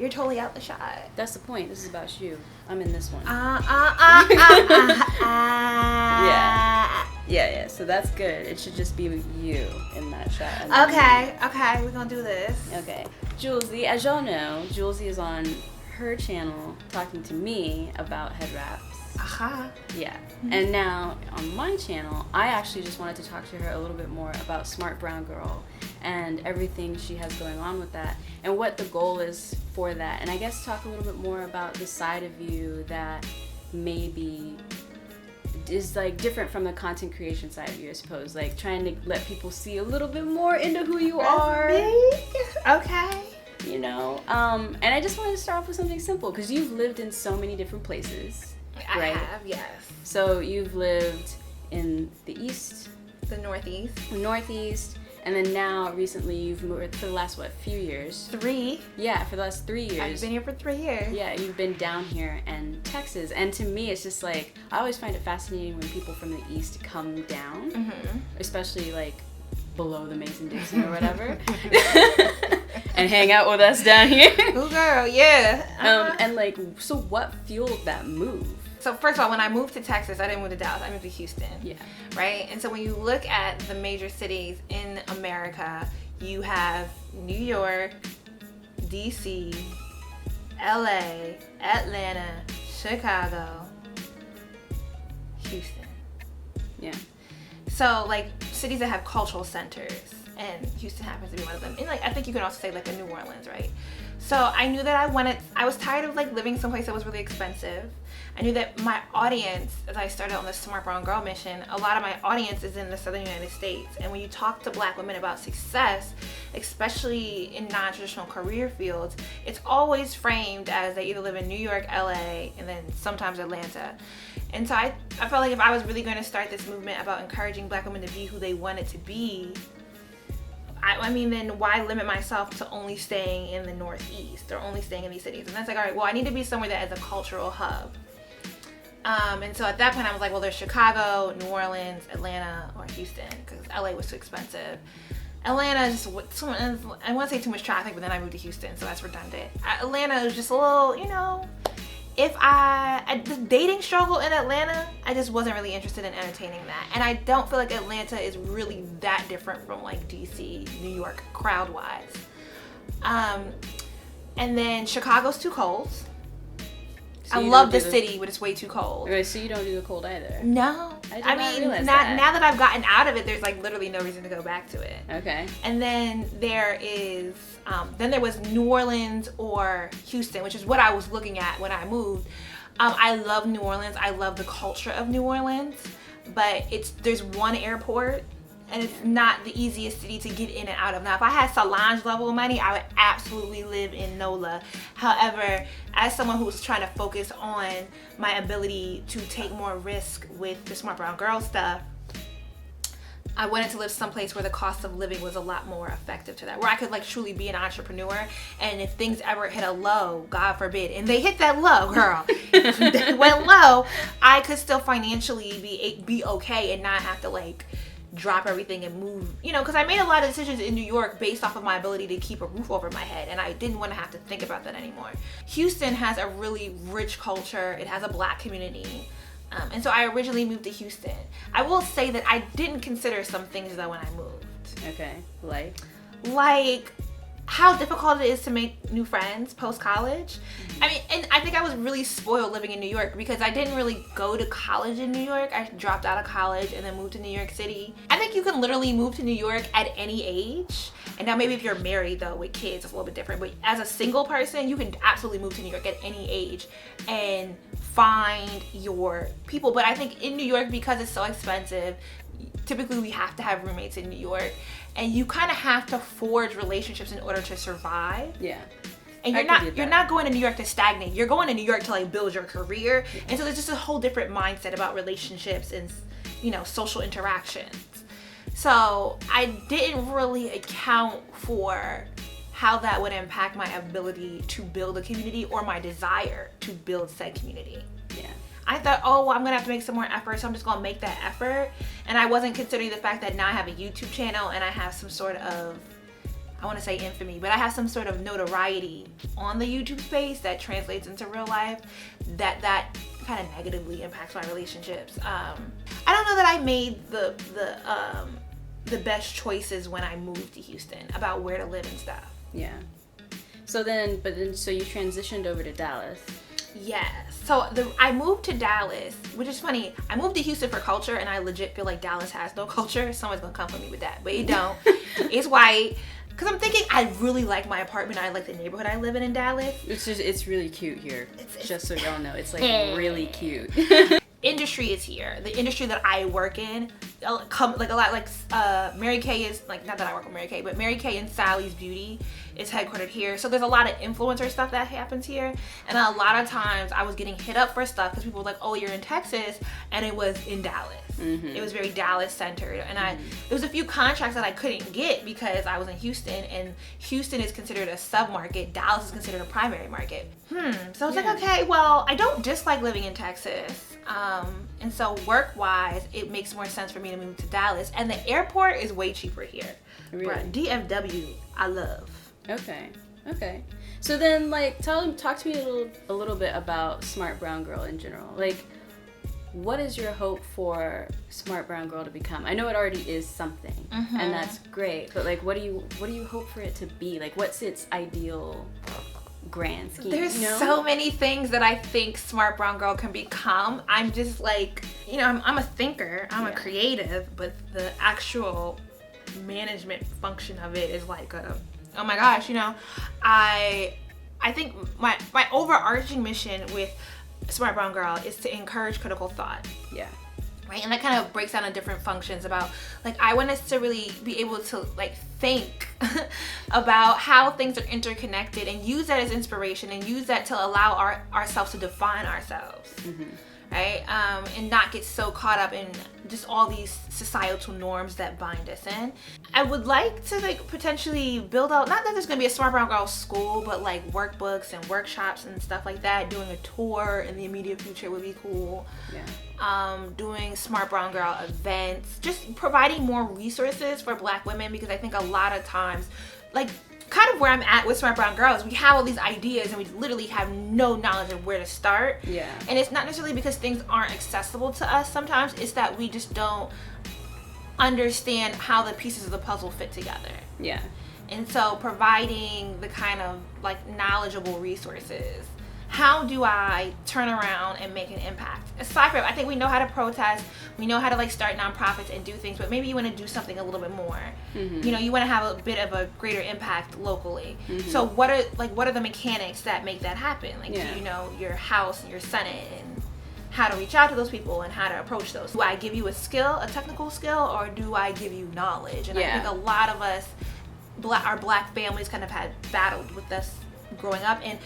you're totally out the shot. That's the point. This is about you. I'm in this one. Yeah. So that's good. It should just be you in that shot. Okay, we're gonna do this. Okay. Jouelzy, as y'all know, Jouelzy is on her channel talking to me about head wraps. Yeah. And now on my channel, I actually just wanted to talk to her a little bit more about Smart Brown Girl and everything she has going on with that and what the goal is for that. And I guess talk a little bit more about the side of you that maybe is like different from the content creation side of you, I suppose. Like trying to let people see a little bit more into who you are. Okay. You know, and I just wanted to start off with something simple because you've lived in so many different places. I have, yes. So you've lived in the East, the Northeast, and then now recently you've moved for the last few years? 3. Yeah, for the last 3 years. I've been here for 3 years. Yeah, you've been down here in Texas, and to me it's just like I always find it fascinating when people from the East come down, especially like below the Mason-Dixon or whatever. And hang out with us down here. Oh, girl, yeah. And like, so what fueled that move? So first of all, when I moved to Texas, I didn't move to Dallas. I moved to Houston. Yeah. Right? And so when you look at the major cities in America, you have New York, DC, LA, Atlanta, Chicago, Houston. Yeah. So like cities that have cultural centers, and Houston happens to be one of them. And like I think you can also say like a New Orleans, right? So I knew that I was tired of like living someplace that was really expensive. I knew that my audience, as I started on the Smart Brown Girl mission, a lot of my audience is in the Southern United States. And when you talk to Black women about success, especially in non-traditional career fields, it's always framed as they either live in New York, LA, and then sometimes Atlanta. And so I felt like if I was really going to start this movement about encouraging Black women to be who they wanted to be, I mean, then why limit myself to only staying in the Northeast or only staying in these cities? And that's like, all right, well, I need to be somewhere that is a cultural hub. And so at that point, I was like, well, there's Chicago, New Orleans, Atlanta, or Houston, because LA was too expensive. Atlanta just, I want to say too much traffic, but then I moved to Houston, so that's redundant. Atlanta was just a little, you know, the dating struggle in Atlanta, I just wasn't really interested in entertaining that. And I don't feel like Atlanta is really that different from like DC, New York, crowd-wise. And then Chicago's too cold. So I love the city, but it's way too cold. Okay, so you don't do the cold either? No. I mean, now that I've gotten out of it, there's like literally no reason to go back to it. Okay. And then there was New Orleans or Houston, which is what I was looking at when I moved. I love New Orleans. I love the culture of New Orleans, but there's one airport, and it's not the easiest city to get in and out of. Now, if I had Solange level money, I would absolutely live in NOLA. However, as someone who's trying to focus on my ability to take more risk with the Smart Brown Girl stuff, I wanted to live someplace where the cost of living was a lot more effective to that, where I could like truly be an entrepreneur. And if things ever hit a low, God forbid, and they hit that low, girl, they went low, I could still financially be okay and not have to like drop everything and move, you know, because I made a lot of decisions in New York based off of my ability to keep a roof over my head, and I didn't want to have to think about that anymore. Houston has a really rich culture. It has a Black community. And so I originally moved to Houston. I will say that I didn't consider some things though when I moved. Okay, like how difficult it is to make new friends post-college. I mean, and I think I was really spoiled living in New York because I didn't really go to college in New York. I dropped out of college and then moved to New York City. I think you can literally move to New York at any age. And now maybe if you're married though with kids, it's a little bit different. But as a single person, you can absolutely move to New York at any age and find your people. But I think in New York, because it's so expensive, typically we have to have roommates in New York, and you kind of have to forge relationships in order to survive. Yeah. And you're not going to New York to stagnate. You're going to New York to like build your career. Yeah. And so there's just a whole different mindset about relationships and, you know, social interactions. So I didn't really account for how that would impact my ability to build a community or my desire to build said community. Yeah. I thought, oh, well, I'm gonna have to make some more effort, so I'm just gonna make that effort. And I wasn't considering the fact that now I have a YouTube channel and I have some sort of I want to say infamy, but I have some sort of notoriety on the YouTube space that translates into real life that kind of negatively impacts my relationships. I don't know that I made the best choices when I moved to Houston about where to live and stuff. Yeah. So you transitioned over to Dallas. Yes. So I moved to Dallas, which is funny. I moved to Houston for culture, and I legit feel like Dallas has no culture. Someone's gonna come for me with that, but it don't. It's white. Because I'm thinking I really like my apartment. I like the neighborhood I live in Dallas. It's really cute here. It's just so y'all know, it's like really cute. Industry is here. The industry that I work in, like a lot, like Mary Kay is, like, not that I work with Mary Kay, but Mary Kay and Sally's Beauty is headquartered here. So there's a lot of influencer stuff that happens here. And a lot of times I was getting hit up for stuff because people were like, oh, you're in Texas. And it was in Dallas. Mm-hmm. It was very Dallas centered. And there was a few contracts that I couldn't get because I was in Houston, and Houston is considered a sub-market. Dallas is considered a primary market. So I was like, okay, well, I don't dislike living in Texas. And so work-wise, it makes more sense for me to move to Dallas. And the airport is way cheaper here. Really? Bruh, DFW, I love. Okay. So then, like, talk to me a little bit about Smart Brown Girl in general. Like, what is your hope for Smart Brown Girl to become? I know it already is something, and that's great. But like, what do you hope for it to be? Like, what's its ideal grand scheme? There's so many things that I think Smart Brown Girl can become. I'm just like, I'm a thinker, I'm a creative, but the actual management function of it is like oh my gosh, I think my overarching mission with Smart Brown Girl is to encourage critical thought. Yeah. Right? And that kind of breaks down in different functions about, like, I want us to really be able to, like, think about how things are interconnected and use that as inspiration and use that to allow ourselves to define ourselves. Right? And not get so caught up in just all these societal norms that bind us in. I would like to, like, potentially build out, not that there's gonna be a Smart Brown Girl school, but like workbooks and workshops and stuff like that. Doing a tour in the immediate future would be cool. Yeah. Doing Smart Brown Girl events, just providing more resources for Black women, because I think a lot of times, like, kind of where I'm at with Smart Brown Girls, we have all these ideas and we literally have no knowledge of where to start. Yeah. And it's not necessarily because things aren't accessible to us sometimes, it's that we just don't understand how the pieces of the puzzle fit together. Yeah. And so providing the kind of, like, knowledgeable resources. How do I turn around and make an impact? Aside from, I think we know how to protest, we know how to, like, start nonprofits and do things, but maybe you want to do something a little bit more. You want to have a bit of a greater impact locally. So what are the mechanics that make that happen? Like, do you know your House and your Senate and how to reach out to those people and how to approach those? Do I give you a skill, a technical skill, or do I give you knowledge? And I think a lot of us, our Black families, kind of had battled with this growing up, and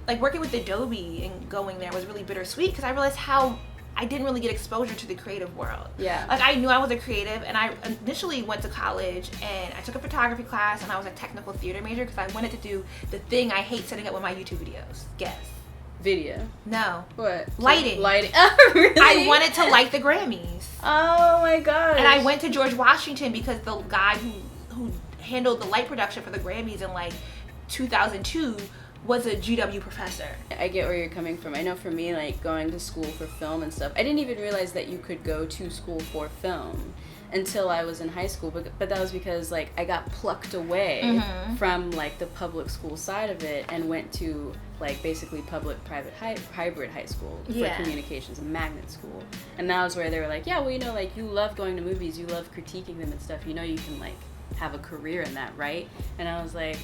like working with Adobe and going there was really bittersweet because I realized how I didn't really get exposure to the creative world. Yeah. Like, I knew I was a creative, and I initially went to college and I took a photography class, and I was a technical theater major because I wanted to do the thing I hate setting up with my YouTube videos. Guess. Video. No. What? Lighting. Oh, really? I wanted to light the Grammys. Oh my gosh. And I went to George Washington because the guy who handled the light production for the Grammys in like 2002 was a GW professor. I get where you're coming from. I know for me, like, going to school for film and stuff, I didn't even realize that you could go to school for film until I was in high school, but that was because, like, I got plucked away from, like, the public school side of it and went to, like, basically public-private hybrid high school for communications, a magnet school. And that was where they were like, yeah, well, like, you love going to movies, you love critiquing them and stuff, you can, like, have a career in that, right? And I was like,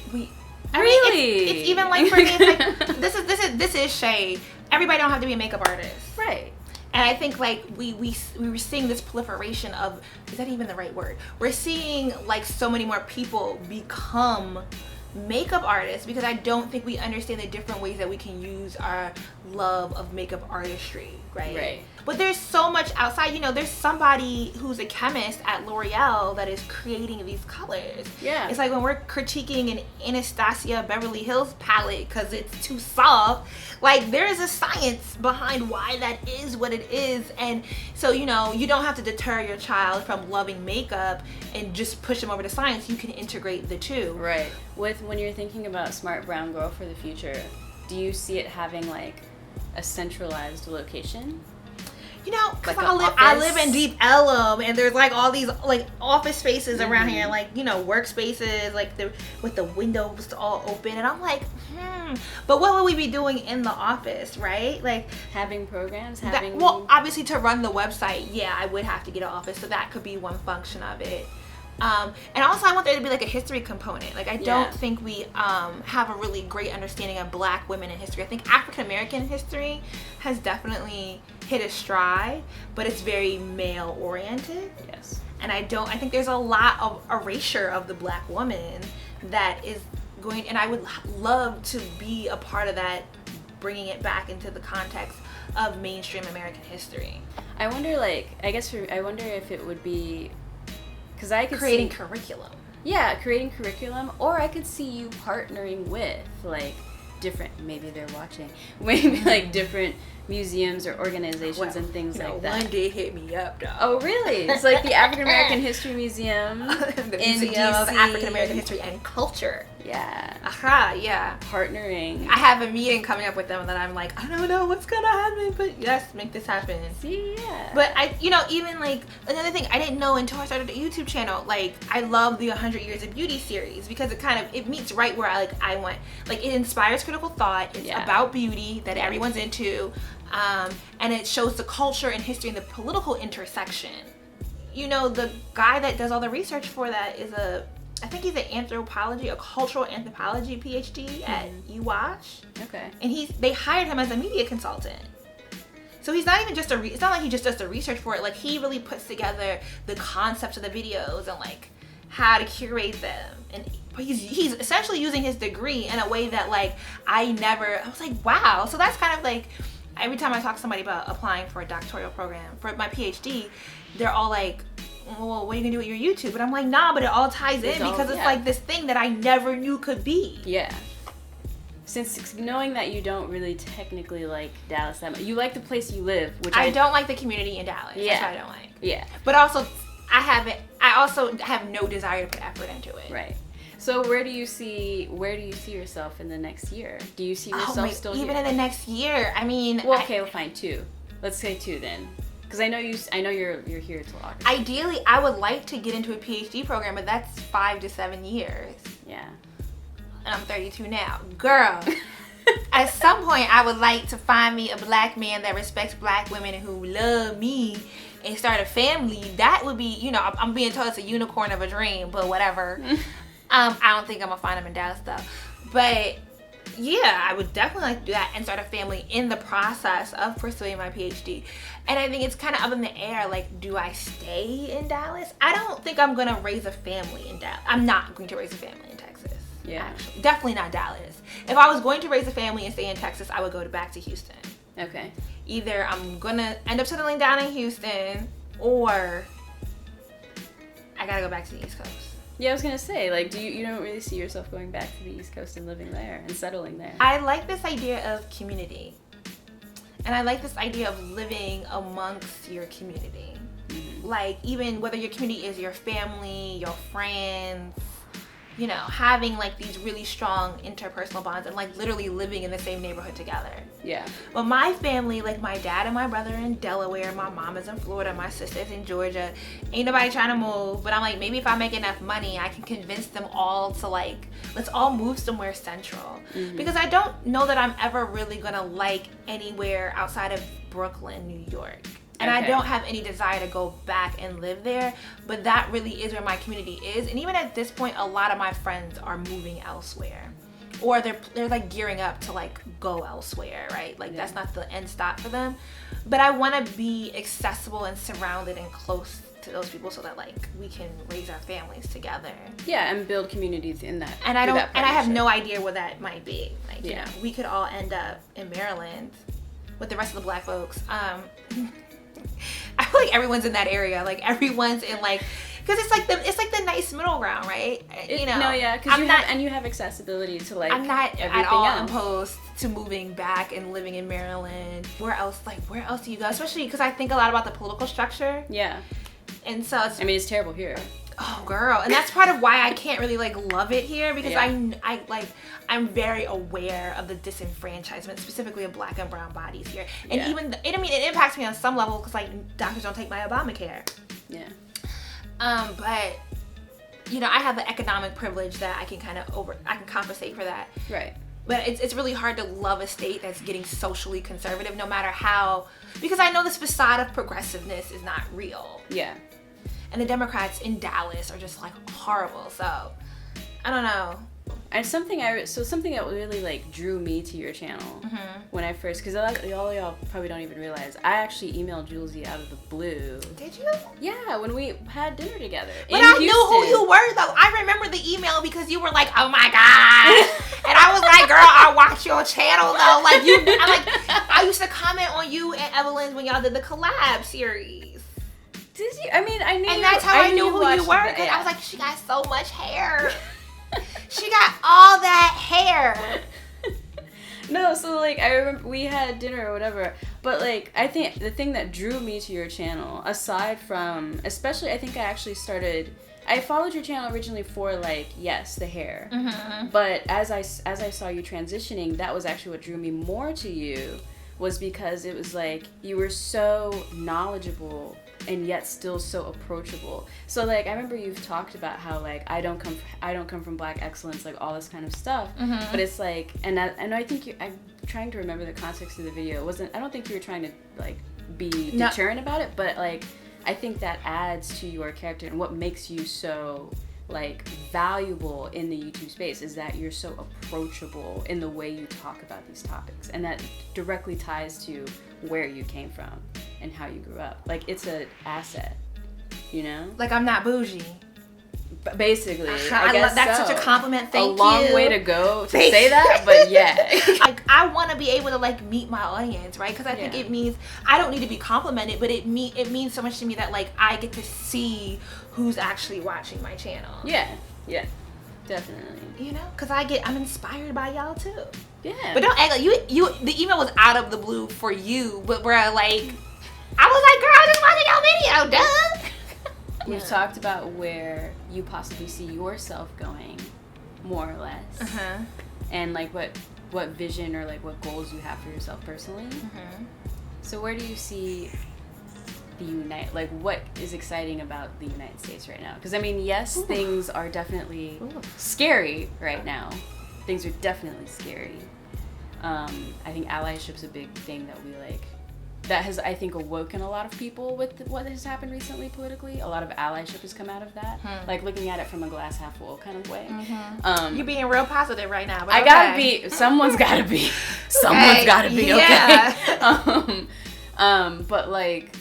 really? It's even like, for me, it's like, this is shade. Everybody don't have to be a makeup artist. Right. And I think, like, we were seeing this proliferation of, is that even the right word? We're seeing, like, so many more people become makeup artists because I don't think we understand the different ways that we can use our love of makeup artistry, right? But there's so much outside. You know, there's somebody who's a chemist at L'Oreal that is creating these colors. Yeah. It's like when we're critiquing an Anastasia Beverly Hills palette because it's too soft, like there is a science behind why that is what it is. And so, you know, you don't have to deter your child from loving makeup and just push them over to science. You can integrate the two. Right. When you're thinking about Smart Brown Girl for the future, do you see it having like a centralized location? You know, cause like I live in Deep Ellum, and there's like all these like office spaces around here, like, you know, workspaces, like with the windows all open, and I'm like, but what would we be doing in the office, right? Like having programs, well, obviously to run the website, yeah, I would have to get an office, so that could be one function of it. And also I want there to be like a history component. Like I don't think we have a really great understanding of Black women in history. I think African American history has definitely hit a stride, but it's very male oriented. Yes. And I think there's a lot of erasure of the Black woman that is going, and I would love to be a part of that, bringing it back into the context of mainstream American history. I wonder, like, I wonder if it would be, because I could creating curriculum. Yeah, creating curriculum, or I could see you partnering with like different, maybe they're watching, maybe like different museums or organizations and things like that. One did hit me up, though. Oh, really? It's like the African American History Museum the in Museum of DC. African American History and Culture. Yeah. Aha, yeah. Partnering. I have a meeting coming up with them that I'm like, I don't know what's gonna happen, but yes, make this happen. See, yeah. But I, you know, even like another thing I didn't know until I started a YouTube channel, like I love the 100 Years of Beauty series because it meets right where I want. Like it inspires critical thought. It's about beauty that everyone's into. And it shows the culture and history and the political intersection. You know, the guy that does all the research for that is I think he's a cultural anthropology PhD at UWash. Okay. And they hired him as a media consultant. So he's not even just it's not like he just does the research for it. Like he really puts together the concepts of the videos and like how to curate them. And he's essentially using his degree in a way that like I was like, wow. So that's kind of like, every time I talk to somebody about applying for a doctoral program for my PhD, they're all like, well, what are you gonna do with your YouTube? But I'm like, nah, but it all ties in because it's like this thing that I never knew could be. Yeah. Since knowing that you don't really technically like Dallas that much, you like the place you live, which I don't like the community in Dallas. Yeah. That's what I don't like. Yeah. But also, I also have no desire to put effort into it. Right. So where do you see yourself in the next year? Do you see yourself still even here? in the next year? I mean, well, okay, we'll find 2. Let's say 2 then, because I know you're here till August. Ideally, I would like to get into a PhD program, but that's 5 to 7 years. Yeah. And I'm 32 now, girl. At some point, I would like to find me a Black man that respects Black women and who love me and start a family. That would be, you know, I'm being told it's a unicorn of a dream, but whatever. I don't think I'm gonna find him in Dallas though. But yeah, I would definitely like to do that and start a family in the process of pursuing my PhD. And I think it's kind of up in the air, like, do I stay in Dallas? I don't think I'm gonna raise a family in Dallas. I'm not going to raise a family in Texas. Yeah. Actually. Definitely not Dallas. If I was going to raise a family and stay in Texas, I would go back to Houston. Okay. Either I'm gonna end up settling down in Houston or I gotta go back to the East Coast. Yeah, I was gonna say, like, you don't really see yourself going back to the East Coast and living there and settling there? I like this idea of community, and I like this idea of living amongst your community. Mm-hmm. Like, even whether your community is your family, your friends, you know, having like these really strong interpersonal bonds and like literally living in the same neighborhood together. Yeah. But my family, like my dad and my brother are in Delaware, my mom is in Florida, my sister's in Georgia. Ain't nobody trying to move, but I'm like, maybe if I make enough money, I can convince them all to like, let's all move somewhere central. Mm-hmm. Because I don't know that I'm ever really gonna like anywhere outside of Brooklyn, New York. And okay. I don't have any desire to go back and live there, but that really is where my community is. And even at this point, a lot of my friends are moving elsewhere, or they're like gearing up to like go elsewhere, right? Like that's not the end stop for them. But I want to be accessible and surrounded and close to those people so that like we can raise our families together. Yeah, and build communities in that. And I have no idea what that might be. Like, you know, we could all end up in Maryland with the rest of the Black folks. I feel like everyone's in that area. Like everyone's in like, because it's like the nice middle ground, right? You know. No, yeah, because you have accessibility to like. I'm not everything at all else. opposed to moving back and living in Maryland. Where else do you go? Especially because I think a lot about the political structure. Yeah. And so it's terrible here. Oh, girl, and that's part of why I can't really like love it here, because I'm very aware of the disenfranchisement, specifically of Black and brown bodies here, and it impacts me on some level because like doctors don't take my Obamacare. Yeah. But you know, I have the economic privilege that I can compensate for that. Right. But it's really hard to love a state that's getting socially conservative, no matter how, because I know this facade of progressiveness is not real. Yeah. And the Democrats in Dallas are just like horrible. So I don't know. And something that really like drew me to your channel when I first, because all y'all probably don't even realize, I actually emailed Jouelzy out of the blue. Did you? Yeah, when we had dinner together. But I knew who you were though. I remember the email because you were like, "Oh my god," and I was like, "Girl, I watch your channel though." Like I used to comment on you and Evelyn when y'all did the collab series. Did you? I mean, I knew. And that's how I knew who you were, because I was like, she got so much hair. She got all that hair. No, so like I remember we had dinner or whatever, but like I think the thing that drew me to your channel, aside from, especially I think I followed your channel originally for like, yes, the hair, but as I saw you transitioning, that was actually what drew me more to you, was because it was like you were so knowledgeable and yet still so approachable. So like I remember you've talked about how like I don't come from Black excellence, like all this kind of stuff. But it's like, and I think I'm trying to remember the context of the video. I don't think you were trying to like be deterrent about it, but like I think that adds to your character, and what makes you so like valuable in the YouTube space is that you're so approachable in the way you talk about these topics, and that directly ties to where you came from and how you grew up. Like it's an asset, you know? Like I'm not bougie. Basically, I guess that's such a compliment. Thank you. A long way to go to say that, but yeah. Like I want to be able to like meet my audience, right? Because I think it means I don't need to be complimented, but it means so much to me that like I get to see who's actually watching my channel. Yeah, definitely. You know, because I'm inspired by y'all too. Yeah. But don't act like you. The email was out of the blue for you, but we're like, I was like, girl, I just watching your video, duh. We've talked about where you possibly see yourself going, more or less, and like what vision or like what goals you have for yourself personally. So where do you see like what is exciting about the United States right now? Because I mean, yes, things are definitely scary right now. Things are definitely scary. I think allyship's a big thing that we like. That has, I think, awoken a lot of people with what has happened recently politically. A lot of allyship has come out of that. Like looking at it from a glass half full kind of way. You're being real positive right now. But I gotta be. Someone's gotta be. Someone's gotta be. Okay. But like,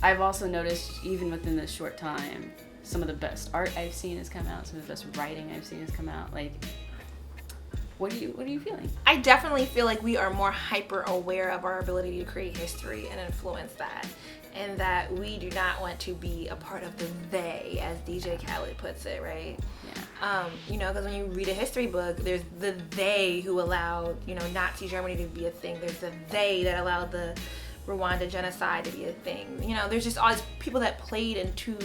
I've also noticed, even within this short time, some of the best art I've seen has come out. Some of the best writing I've seen has come out. Like, what are you feeling? I definitely feel like we are more hyper aware of our ability to create history and influence that, and that we do not want to be a part of the they, as DJ Khaled puts it, right? Yeah. You know, because when you read a history book, there's the they who allowed, you know, Nazi Germany to be a thing. There's the they that allowed the Rwanda genocide to be a thing. You know, there's just all these people that played into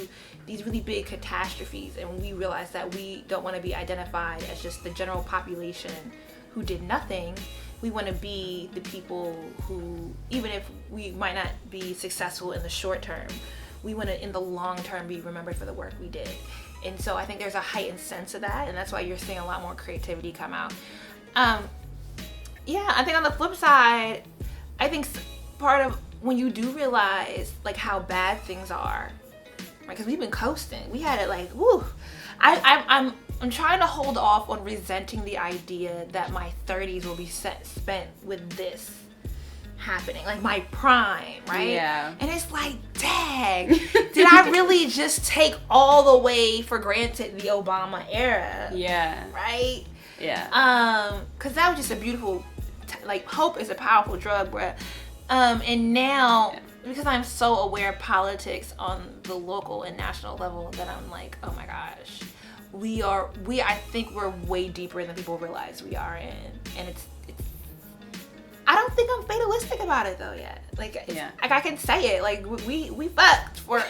these really big catastrophes, and we realized that we don't want to be identified as just the general population who did nothing. We want to be the people who, even if we might not be successful in the short term, we want to in the long term be remembered for the work we did. And so I think there's a heightened sense of that, and that's why you're seeing a lot more creativity come out. Yeah, I think on the flip side, I think part of when you do realize like how bad things are, right? Because we've been coasting. We had it like, woo. I'm trying to hold off on resenting the idea that my 30s will be spent with this happening, like my prime, right? Yeah. And it's like, dang, did I really just take all the way for granted the Obama era? Yeah. Right? Yeah. Because that was just a beautiful, like, hope is a powerful drug, bruh. And now, because I'm so aware of politics on the local and national level, that I'm like, oh my gosh, I think we're way deeper than people realize we are in. And it's I don't think I'm fatalistic about it though yet. Like, like I can say it. Like we fucked for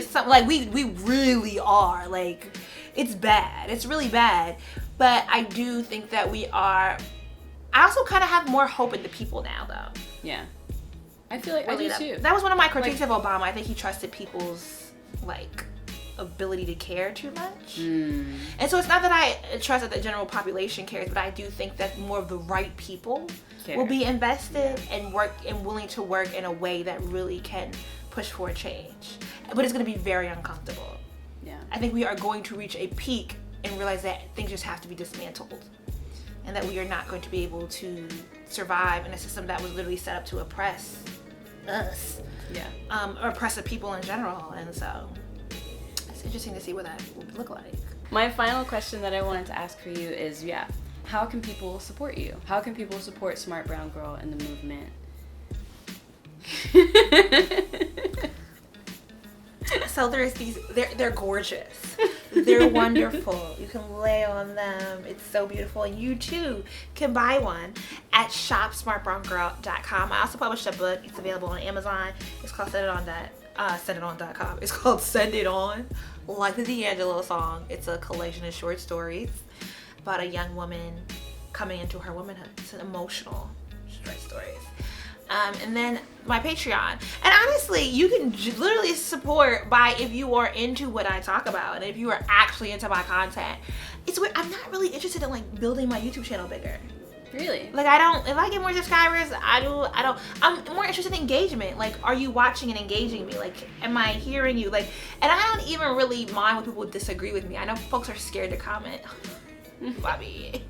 something. Like we really are. Like it's bad. It's really bad. But I do think that we are. I also kind of have more hope in the people now though. Yeah. I feel like really, I do too. That was one of my critiques of Obama. I think he trusted people's like ability to care too much. And so it's not that I trust that the general population cares, but I do think that more of the right people will be invested and work and willing to work in a way that really can push for a change. But it's going to be very uncomfortable. Yeah. I think we are going to reach a peak and realize that things just have to be dismantled, and that we are not going to be able to survive in a system that was literally set up to oppress us. Yeah. Or oppress the people in general. And so it's interesting to see what that would look like. My final question that I wanted to ask for you is, how can people support you? How can people support Smart Brown Girl in the movement? So there's these, they're gorgeous. They're wonderful. You can lay on them. It's so beautiful. And you too can buy one at shopsmartbrowngirl.com. I also published a book. It's available on Amazon. It's called sendit.com. It's called Send It On, like the D'Angelo song. It's a collection of short stories about a young woman coming into her womanhood. It's an emotional short stories. And then my Patreon. And honestly, you can literally support by if you are into what I talk about and if you are actually into my content. It's weird. I'm not really interested in like building my YouTube channel bigger. Really? Like if I get more subscribers, I'm more interested in engagement. Like, are you watching and engaging me? Like, am I hearing you? Like, and I don't even really mind when people disagree with me. I know folks are scared to comment. Bobby.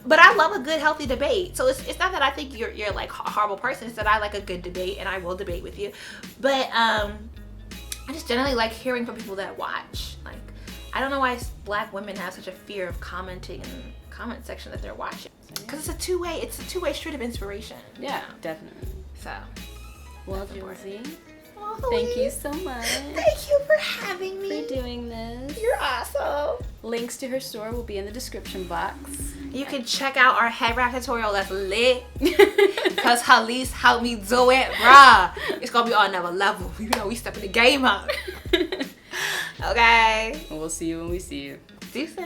But I love a good, healthy debate. So it's not that I think you're like a horrible person. It's that I like a good debate and I will debate with you. But I just generally like hearing from people that watch. Like, I don't know why Black women have such a fear of commenting in the comment section that they're watching. Because it's a two-way street of inspiration. Yeah, definitely. So, well, Jouelzy, well, thank you so much. Thank you for having me. For doing this. You're awesome. Links to her store will be in the description box. You can check out our head wrap tutorial that's lit. Because Hallease helped me do it, bruh. It's going to be on another level. You know, we stepping the game up. Okay. We'll see you when we see you. Deuces.